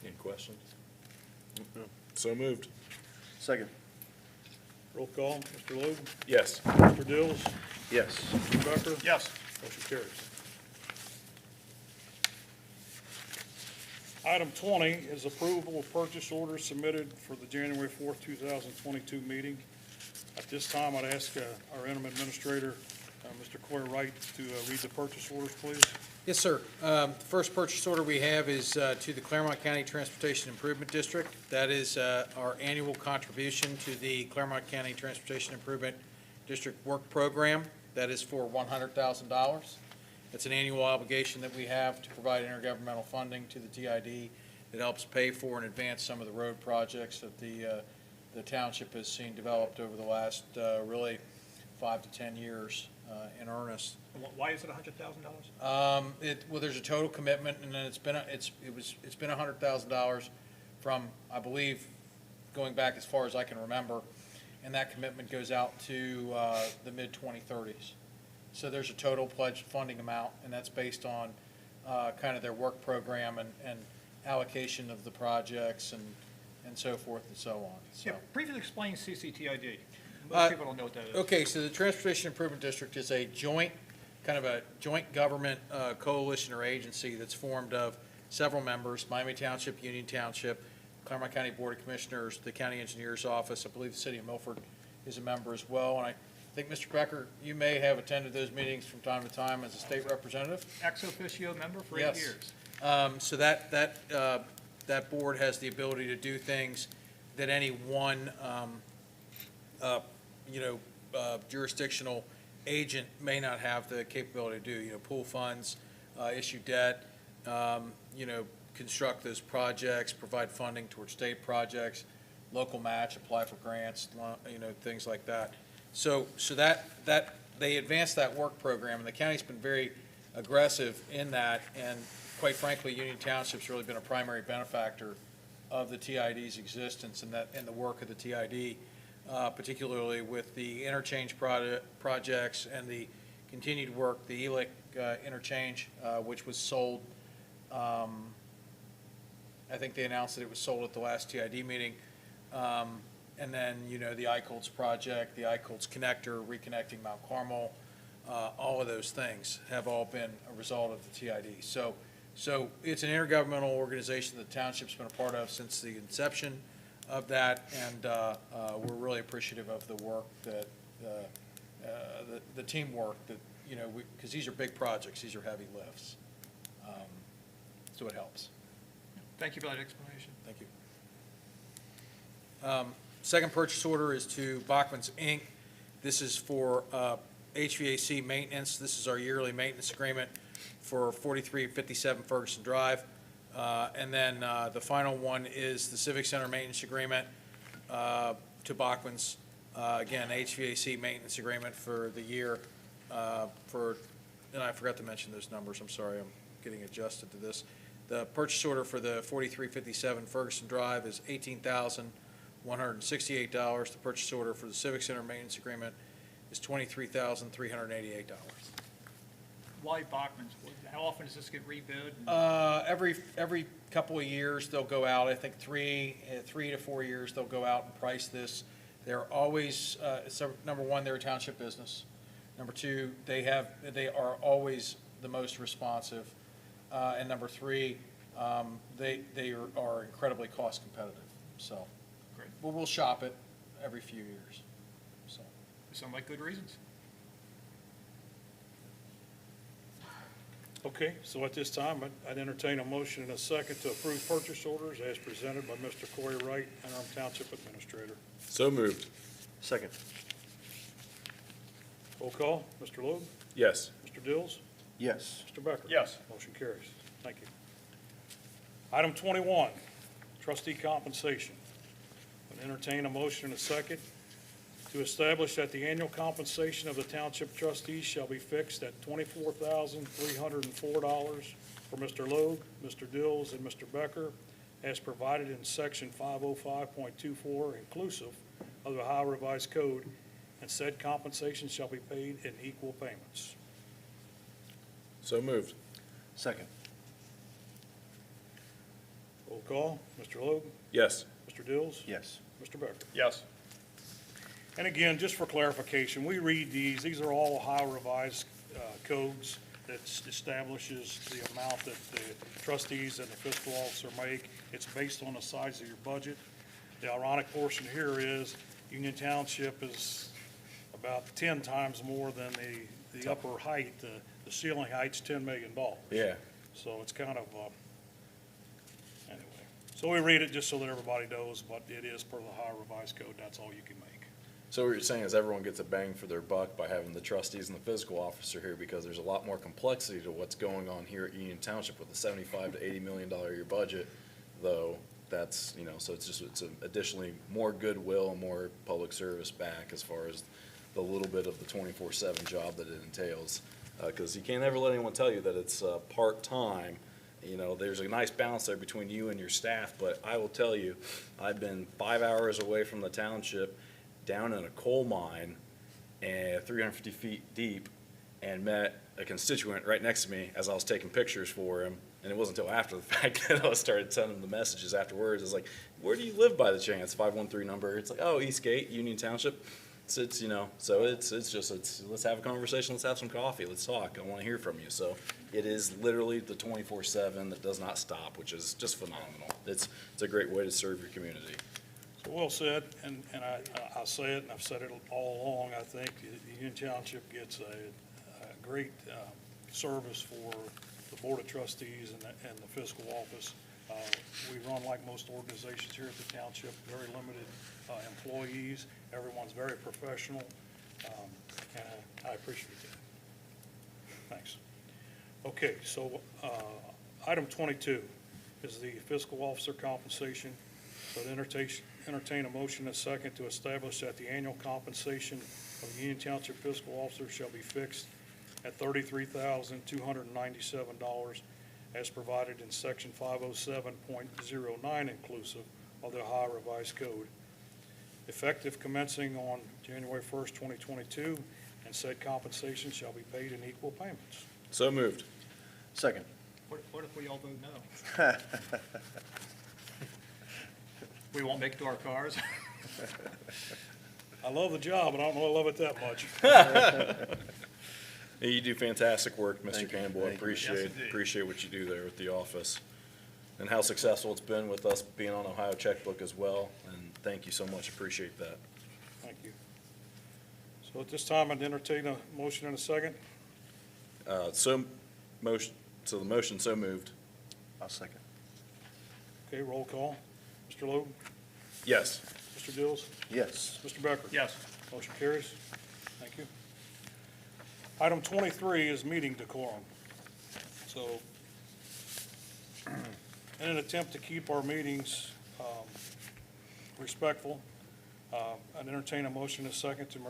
Any questions? So moved. Second. Roll call, Mr. Logue, Yes. Mr. Dills, Yes. Mr. Becker. Yes. Motion carries. Item 20 is approval of purchase orders submitted for the January 4th, 2022 meeting. At this time, I'd ask our interim administrator, Mr. Coy Wright, to read the purchase orders, please. Yes, sir. The first purchase order we have is to the Clermont County Transportation Improvement District. That is our annual contribution to the Clermont County Transportation Improvement District Work Program. That is for $100,000. It's an annual obligation that we have to provide intergovernmental funding to the TID. It helps pay for and advance some of the road projects that the township has seen developed over the last really 5 to 10 years in earnest. Why is it $100,000? Well, there's a total commitment, and then it's been $100,000 from, I believe, going back as far as I can remember, and that commitment goes out to the mid-2030s. So there's a total pledged funding amount, and that's based on kind of their work program and allocation of the projects and so forth and so on. So. Yeah, briefly explain CCTID. Most people don't know what that is. Okay, so the Transportation Improvement District is a joint government coalition or agency that's formed of several members: Miami Township, Union Township, Clermont County Board of Commissioners, the County Engineer's Office. I believe the City of Milford is a member as well. And I think, Mr. Becker, you may have attended those meetings from time to time as a state representative. Ex officio member for Yes. 8 years. So that board has the ability to do things that any one, jurisdictional agent may not have the capability to do. Pool funds, issue debt, construct those projects, provide funding towards state projects, local match, apply for grants, things like that. So that they advance that work program, and the county's been very aggressive in that, and quite frankly, Union Township's really been a primary benefactor of the TID's existence and the work of the TID, particularly with the interchange projects and the continued work, the ELIC interchange, which was sold. I think they announced that it was sold at the last TID meeting. And then, the ICOLS project, the ICOLS connector, reconnecting Mount Carmel, all of those things have all been a result of the TID. So it's an intergovernmental organization that the township's been a part of since the inception of that, and we're really appreciative of the work that, the teamwork that, because these are big projects, these are heavy lifts. So it helps. Thank you for that explanation. Thank you. Second purchase order is to Bachman's, Inc. This is for HVAC maintenance. This is our yearly maintenance agreement for 4357 Ferguson Drive. And then the final one is the Civic Center maintenance agreement to Bachman's. Again, HVAC maintenance agreement for the year and I forgot to mention those numbers. I'm sorry, I'm getting adjusted to this. The purchase order for the 4357 Ferguson Drive is $18,168. The purchase order for the Civic Center maintenance agreement is $23,388. Why Bachman's? How often does this get rebid? Every couple of years they'll go out. I think 3 to 4 years they'll go out and price this. They're always number one, they're a township business. Number two, they are always the most responsive. And number three, they are incredibly cost competitive. So, Great. well, we'll shop it every few years. So, Sound like good reasons. Okay, so at this time, I'd entertain a motion and a second to approve purchase orders as presented by Mr. Coy Wright, interim township administrator. So moved. Second. Roll call, Mr. Logue, Yes. Mr. Dills, Yes. Mr. Becker. Yes. Motion carries. Thank you. Item 21, trustee compensation. Would entertain a motion and a second to establish that the annual compensation of the township trustees shall be fixed at $24,304 for Mr. Logue, Mr. Dills, and Mr. Becker, as provided in section 505.24, inclusive of the Ohio Revised Code, and said compensation shall be paid in equal payments. So moved. Second. Roll call, Mr. Logue, Yes. Mr. Dills, Yes. Mr. Becker. Yes. And again, just for clarification, we read these are all Ohio Revised codes. that establishes the amount that the trustees and the fiscal officer make. It's based on the size of your budget. The ironic portion here is Union Township is about 10 times more than the upper height. The ceiling height's $10 million. Yeah. So it's kind of, anyway. So we read it just so that everybody knows, but it is per the Ohio Revised Code. That's all you can make. So what you're saying is everyone gets a bang for their buck by having the trustees and the fiscal officer here, because there's a lot more complexity to what's going on here at Union Township with a $75 to $80 million a year budget, though. That's, so it's additionally more goodwill and more public service back as far as the little bit of the 24/7 job that it entails. Because you can't ever let anyone tell you that it's part-time. There's a nice balance there between you and your staff, but I will tell you, I've been 5 hours away from the township, down in a coal mine, and 350 feet deep, and met a constituent right next to me as I was taking pictures for him. And it wasn't until after the fact that I started sending him the messages afterwards. It's like, where do you live by the chance? 513 number. It's like, oh, Eastgate, Union Township. So it's let's have a conversation. Let's have some coffee. Let's talk. I want to hear from you. So it is literally the 24/7 that does not stop, which is just phenomenal. It's a great way to serve your community. So well said, and I say it, and I've said it all along. I think the Union Township gets a great service for the Board of Trustees and the fiscal office. We run like most organizations here at the township, very limited employees. Everyone's very professional, and I appreciate that. Thanks. Okay, so item 22 is the fiscal officer compensation. So to entertain a motion and a second to establish that the annual compensation of the Union Township fiscal officer shall be fixed at $33,297 as provided in section 507.09 inclusive of the Ohio Revised Code, effective commencing on January 1st, 2022, and said compensation shall be paid in equal payments. So moved. Second. What if we all vote no? We won't make it to our cars? I love the job, but I don't know I love it that much. Hey, you do fantastic work, Mr. Thank you. Campbell. I Thank you. appreciate what you do there with the office, and how successful it's been with us being on Ohio Checkbook as well. And thank you so much. Appreciate that. Thank you. So at this time, I'd entertain a motion and a second. The motion so moved. I'll second. Okay, roll call. Mr. Logue? Yes. Mr. Dills? Yes. Mr. Becker? Yes. Motion carries. Thank you. Item 23 is meeting decorum. So in an attempt to keep our meetings respectful, I'd entertain a motion in a second to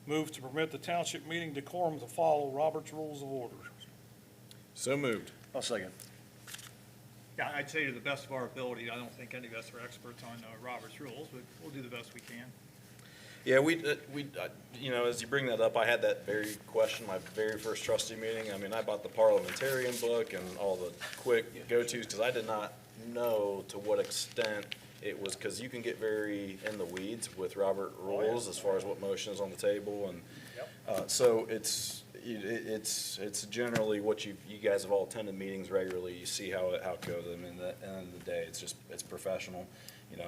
move to permit the township meeting decorum to follow Robert's Rules of Order. So moved. I'll second. Yeah, I'd say to the best of our ability, I don't think any of us are experts on Robert's rules, but we'll do the best we can. Yeah, as you bring that up, I had that very question, my very first trustee meeting. I mean, I bought the parliamentarian book and all the quick go-tos, because I did not know to what extent it was, because you can get very in the weeds with Robert rules as far as what motion is on the table, and so it's generally what you guys have all attended meetings regularly. You see how it goes. I mean, at the end of the day, it's professional,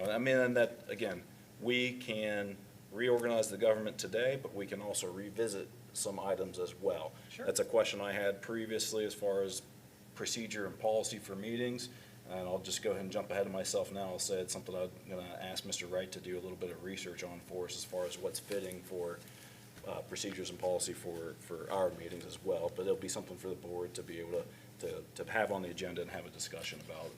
I mean, and that again, we can reorganize the government today, but we can also revisit some items as well. Sure. That's a question I had previously as far as procedure and policy for meetings. And I'll just go ahead and jump ahead of myself now. I'll say it's something I'm going to ask Mr. Wright to do a little bit of research on for us as far as what's fitting for procedures and policy for our meetings as well. But it'll be something for the board to be able to have on the agenda and have a discussion about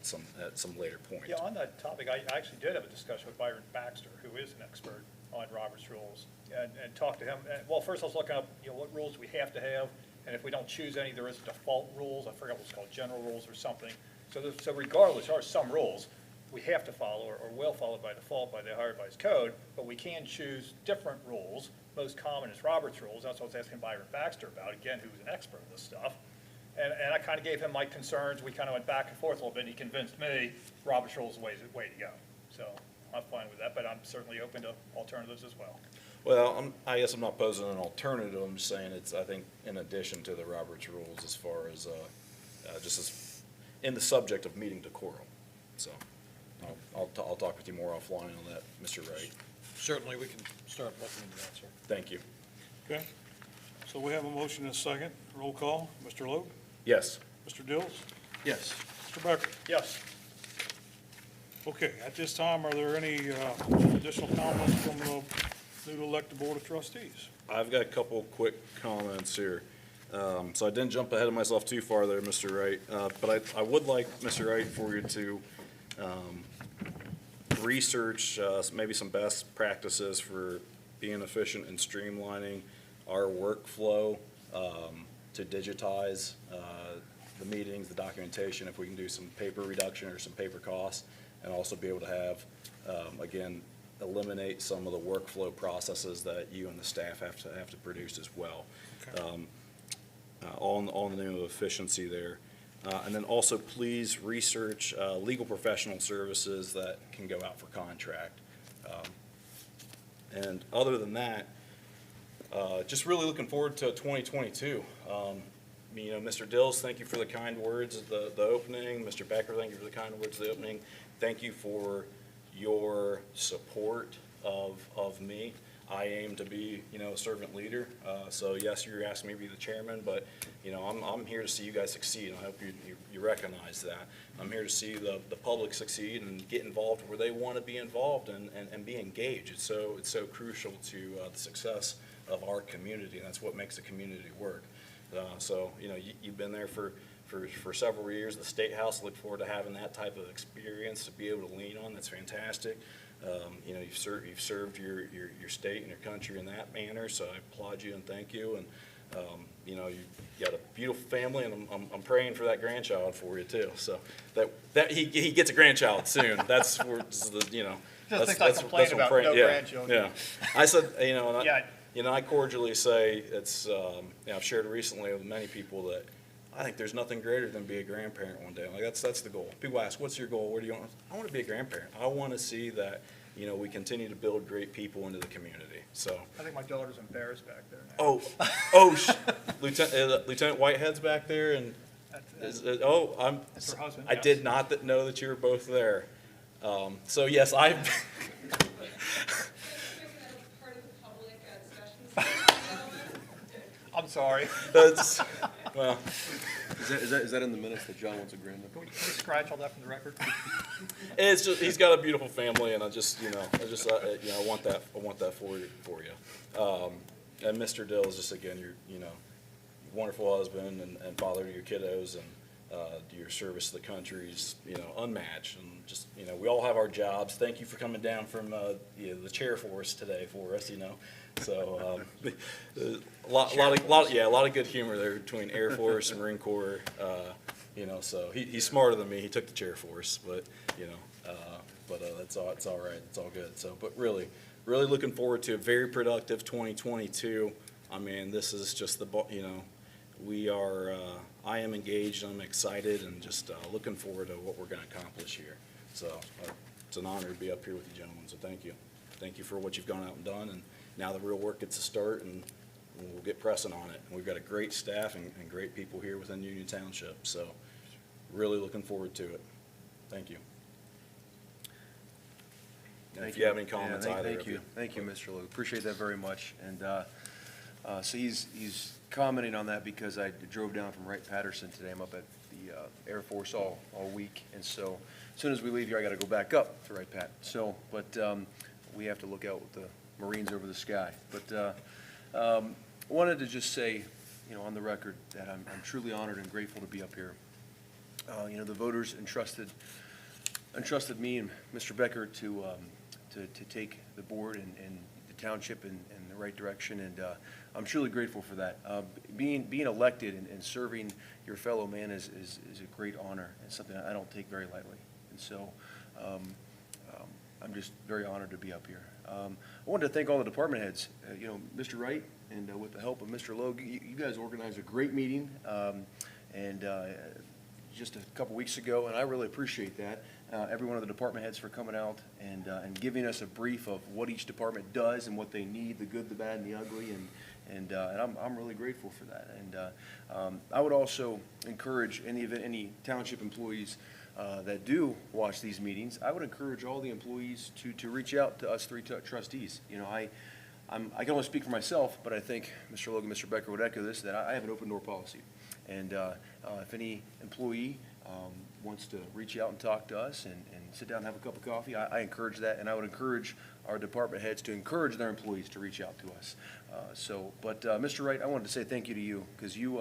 at some later point. Yeah, on that topic, I actually did have a discussion with Byron Baxter, who is an expert on Robert's rules, and talked to him. Well, first I was looking up, what rules we have to have, and if we don't choose any, there is default rules. I forgot what's called, general rules or something. So regardless, there are some rules we have to follow or will follow by default by the Ohio Revised Code, but we can choose different rules. Most common is Robert's rules. That's what I was asking Byron Baxter about, again, who's an expert in this stuff. And I kind of gave him my concerns. We kind of went back and forth a little bit, and he convinced me Robert's rules is the way to go. So I'm fine with that, but I'm certainly open to alternatives as well. Well, I guess I'm not posing an alternative, I'm just saying it's, I think, in addition to the Roberts rules as far as, just as, in the subject of meeting decorum. So, I'll talk with you more offline on that, Mr. Wright. Certainly, we can start looking into that, sir. Thank you. Okay? So we have a motion and a second. Roll call. Mr. Logue? Yes. Mr. Dills? Yes. Mr. Becker? Yes. Okay, at this time, are there any additional comments from the newly elected Board of Trustees? I've got a couple quick comments here. So I didn't jump ahead of myself too far there, Mr. Wright, but I would like, Mr. Wright, for you to research maybe some best practices for being efficient and streamlining our workflow to digitize the meetings, the documentation, if we can do some paper reduction or some paper costs, and also be able to have, again, eliminate some of the workflow processes that you and the staff have to produce as well. Okay. All in the name of efficiency there. And then also please research legal professional services that can go out for contract. And other than that, just really looking forward to 2022. You know, Mr. Dills, thank you for the kind words at the opening. Mr. Becker, thank you for the kind words at the opening. Thank you for your support of me. I aim to be, you know, a servant leader. So yes, you're asking me to be the chairman, but, you know, I'm here to see you guys succeed. I hope you recognize that. I'm here to see the public succeed and get involved where they want to be involved and be engaged. It's so crucial to the success of our community, and that's what makes a community work. So, you know, you've been there for several years. The State House, look forward to having that type of experience to be able to lean on. That's fantastic. You know, you've served your state and your country in that manner, so I applaud you and thank you. And you know, you got a beautiful family, and I'm praying for that grandchild for you too. So that he gets a grandchild soon. That's where you know. Just that's, things I complain what I'm about, praying. no Yeah, grandchildren. yeah. I said, you know, and Yeah. you know, I cordially say it's. You know, I've shared recently with many people that I think there's nothing greater than be a grandparent one day. Like that's the goal. People ask, "What's your goal? Where do you want?" I want to be a grandparent. I want to see that, you know, we continue to build great people into the community. So. I think my daughter's embarrassed back there now. Lieutenant Whitehead's back there, and That's her husband, I yes. did not know that you were both there. So yes, I've. Part of the public discussions. I'm sorry. That's, well, Is that in the minutes that John wants a granddaughter? Can we scratch all that from the record? it's just he's got a beautiful family, and I just you know I want that for you. And Mr. Dills, just again, you're you know, wonderful husband and father to your kiddos, and your service to the country is, you know, unmatched. And just, you know, we all have our jobs. Thank you for coming down from you know, the chair force today for us, you know. So a lot of good humor there between Air Force and Marine Corps. You know, so he's smarter than me. He took the chair force, but you know, it's all right. It's all good. So, but really looking forward to a very productive 2022. I mean, this is just you know, we are. I am engaged. I'm excited, and just looking forward to what we're going to accomplish here. So it's an honor to be up here with you gentlemen. So thank you. Thank you for what you've gone out and done. And now the real work gets to start, and we'll get pressing on it. And we've got a great staff and great people here within Union Township. So really looking forward to it. Thank you. And if you have any comments either. Thank you, Mr. Logue. Appreciate that very much. And so he's commenting on that because I drove down from Wright-Patterson today. I'm up at the Air Force all week, and so as soon as we leave here, I got to go back up to Wright-Pat. So, but we have to look out with the Marines over the sky. But I wanted to just say, you know, on the record that I'm truly honored and grateful to be up here. You know, the voters entrusted me and Mr. Becker to take the board and the township in the right direction, and I'm truly grateful for that. Being elected and serving your fellow man is a great honor and something I don't take very lightly. And so I'm just very honored to be up here. I wanted to thank all the department heads. You know, Mr. Wright, and with the help of Mr. Logue, you guys organized a great meeting, and just a couple weeks ago, and I really appreciate that. every one of the department heads for coming out and giving us a brief of what each department does and what they need, the good, the bad, and the ugly, and I'm really grateful for that. And I would also encourage any township employees that do watch these meetings, I would encourage all the employees to reach out to us three trustees. You know, I can only speak for myself, but I think Mr. Logan, Mr. Becker would echo this, that I have an open door policy. And if any employee wants to reach out and talk to us and sit down and have a cup of coffee, I encourage that, and I would encourage our department heads to encourage their employees to reach out to us. But Mr. Wright, I wanted to say thank you to you, because you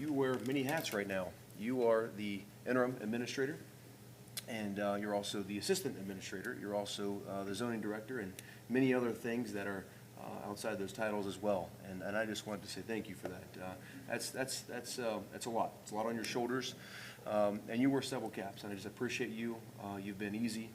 wear many hats right now. You are the interim administrator, and you're also the assistant administrator. You're also the zoning director, and many other things that are outside those titles as well. And I just wanted to say thank you for that. That's a lot. It's a lot on your shoulders. And you wear several caps, and I just appreciate you. You've been easy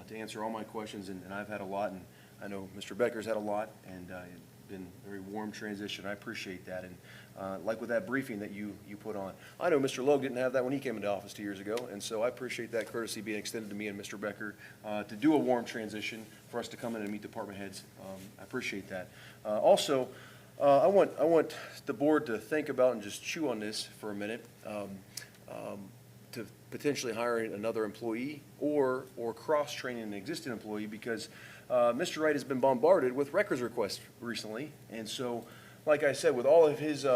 to answer all my questions, and I've had a lot, and I know Mr. Becker's had a lot, and it's been a very warm transition. I appreciate that. And like with that briefing that you put on, I know Mr. Logue didn't have that when he came into office 2 years ago, and so I appreciate that courtesy being extended to me and Mr. Becker to do a warm transition for us to come in and meet department heads. I appreciate that. Also, I want the board to think about and just chew on this for a minute. To potentially hiring another employee or cross-training an existing employee, because Mr. Wright has been bombarded with records requests recently. And so, like I said, with all of his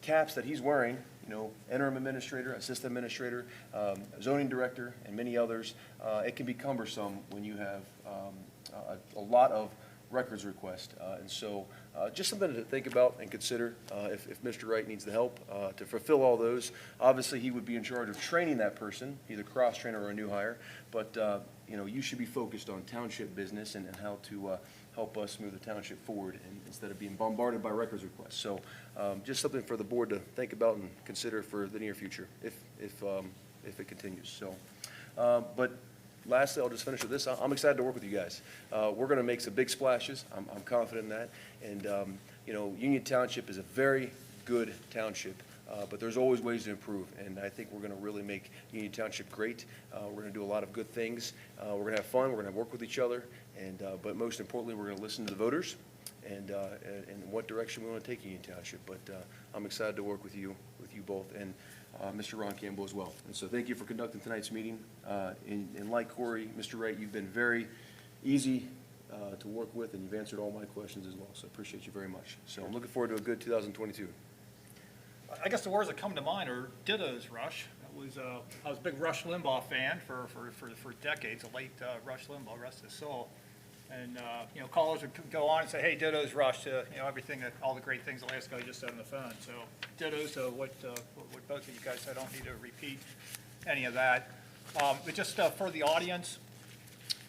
caps that he's wearing, you know, interim administrator, assistant administrator, zoning director, and many others, it can be cumbersome when you have a lot of records requests. And so just something to think about and consider if Mr. Wright needs the help to fulfill all those. Obviously, he would be in charge of training that person, either cross-trainer or a new hire. But, you know, you should be focused on township business and how to help us move the township forward instead of being bombarded by records requests. So just something for the board to think about and consider for the near future if it continues. So, but lastly, I'll just finish with this. I'm excited to work with you guys. We're going to make some big splashes. I'm confident in that. And, you know, Union Township is a very good township, but there's always ways to improve. And I think we're going to really make Union Township great. We're going to do a lot of good things. We're going to have fun. We're going to work with each other. And, but most importantly, we're going to listen to the voters and what direction we want to take Union Township. But I'm excited to work with you both. And Mr. Ron Campbell as well. And so thank you for conducting tonight's meeting. And like Corey, Mr. Wright, you've been very easy to work with, and you've answered all my questions as well. So I appreciate you very much. So I'm looking forward to a good 2022. I guess the words that come to mind are dittos, Rush. I was a big Rush Limbaugh fan for decades, the late Rush Limbaugh, rest his soul. And, you know, callers would go on and say, hey, dittos, Rush, to, you know, everything, all the great things the last guy just said on the phone. So dittos to what both of you guys said. I don't need to repeat any of that. But just for the audience,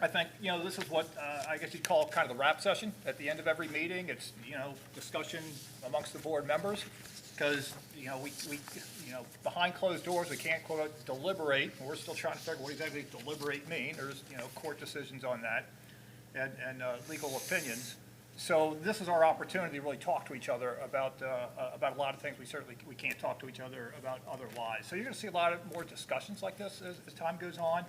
I think, you know, this is what I guess you'd call kind of the wrap session at the end of every meeting. It's, you know, discussion amongst the board members, because, you know, we you know, behind closed doors, we can't, quote, deliberate. And we're still trying to figure what exactly deliberate mean. There's, you know, court decisions on that and legal opinions. So this is our opportunity to really talk to each other about a lot of things we can't talk to each other about otherwise. So you're going to see a lot of more discussions like this as time goes on.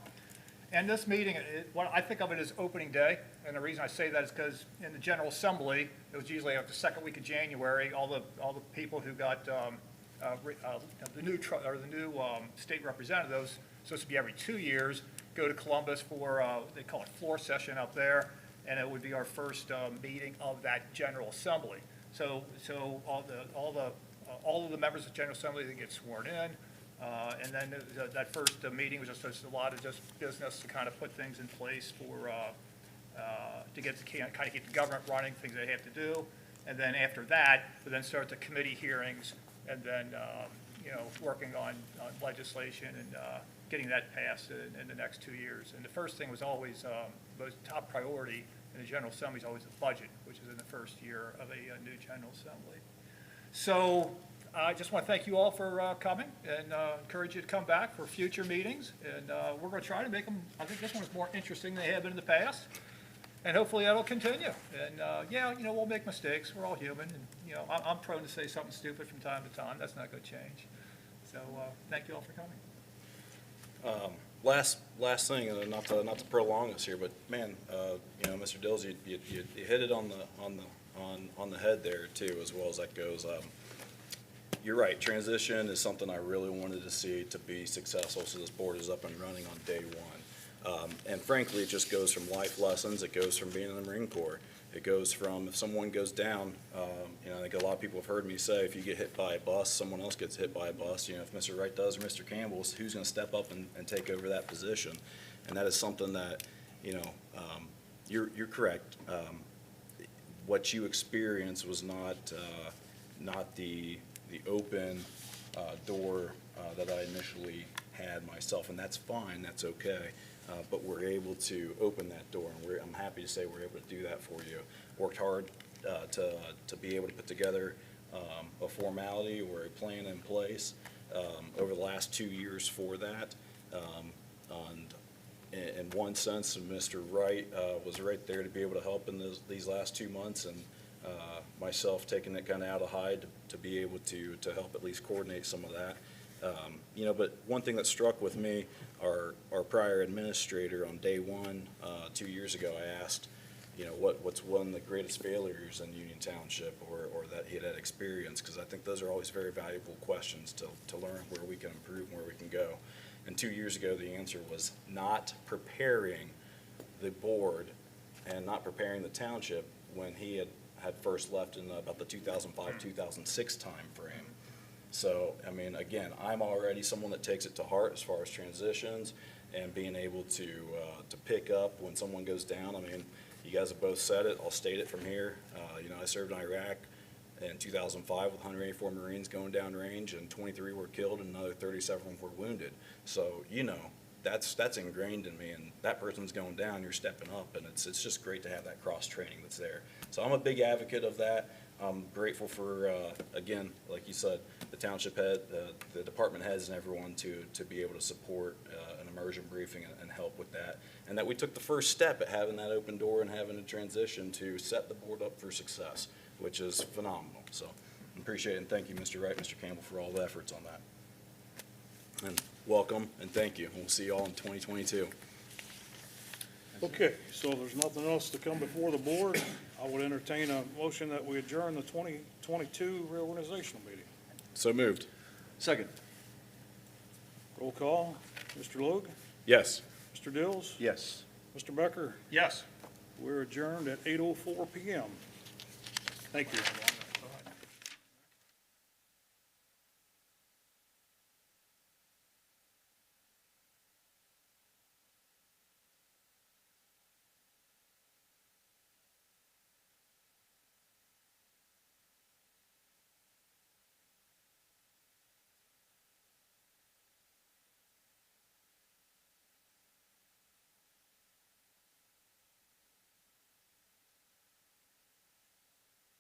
And this meeting, what I think of it as opening day, and the reason I say that is because in the General Assembly, it was usually like the second week of January, all the people who got the new state representatives, supposed to be every 2 years, go to Columbus for they call it floor session up there, and it would be our first meeting of that General Assembly. So all of the members of the General Assembly, they get sworn in. And then that first meeting was just a lot of just business to kind of put things in place for to get kind of keep the government running, things they have to do. And then after that, we then start the committee hearings, and then you know, working on legislation and getting that passed in the next 2 years. And the first thing was always most top priority in the General Assembly is always the budget, which is in the first year of a new General Assembly. So I just want to thank you all for coming, and encourage you to come back for future meetings. And we're going to try to make them, I think this one is more interesting than they have been in the past. And hopefully that'll continue. And yeah, you know, we'll make mistakes. We're all human. And, you know, I'm prone to say something stupid from time to time. That's not going to change. So thank you all for coming. last thing, and not to prolong us here, but man, Mr. Dills, you hit it on the head there too, as well as that goes. You're right, transition is something I really wanted to see to be successful, so this board is up and running on day one. And frankly, it just goes from life lessons, it goes from being in the Marine Corps. It goes from, if someone goes down, I think a lot of people have heard me say, if you get hit by a bus, someone else gets hit by a bus. If Mr. Wright does or Mr. Campbell, who's going to step up and take over that position? And that is something that, you're correct. What you experienced was not the open door that I initially had myself, and that's fine, that's okay. But we're able to open that door, and I'm happy to say we're able to do that for you. Worked hard to be able to put together a formality or a plan in place over the last 2 years for that. And in one sense, Mr. Wright was right there to be able to help in these last 2 months, and myself taking it kind of out of hide to be able to help at least coordinate some of that. But one thing that struck with me, our prior administrator on day one, 2 years ago, I asked, what's one of the greatest failures in Union Township or that he had experienced, because I think those are always very valuable questions to learn where we can improve and where we can go. And 2 years ago, the answer was not preparing the board and not preparing the township when he had first left in about the 2005-2006 timeframe. So, again, I'm already someone that takes it to heart as far as transitions and being able to pick up when someone goes down. You guys have both said it. I'll state it from here. I served in Iraq in 2005 with 184 Marines going down range, and 23 were killed and another 37 were wounded. So, that's ingrained in me, and that person's going down, you're stepping up, and it's just great to have that cross-training that's there. So I'm a big advocate of that. I'm grateful for, again, like you said, the township head, the department heads and everyone to be able to support an immersion briefing and help with that. And that we took the first step at having that open door and having a transition to set the board up for success, which is phenomenal. So I appreciate it, and thank you, Mr. Wright, Mr. Campbell, for all the efforts on that. And welcome, and thank you. We'll see you all in 2022. Okay, so there's nothing else to come before the board. I would entertain a motion that we adjourn the 2022 reorganizational meeting. So moved. Second. Roll call. Mr. Logue? Yes. Mr. Dills? Yes. Mr. Becker? Yes. We're adjourned at 8:04 PM. Thank you.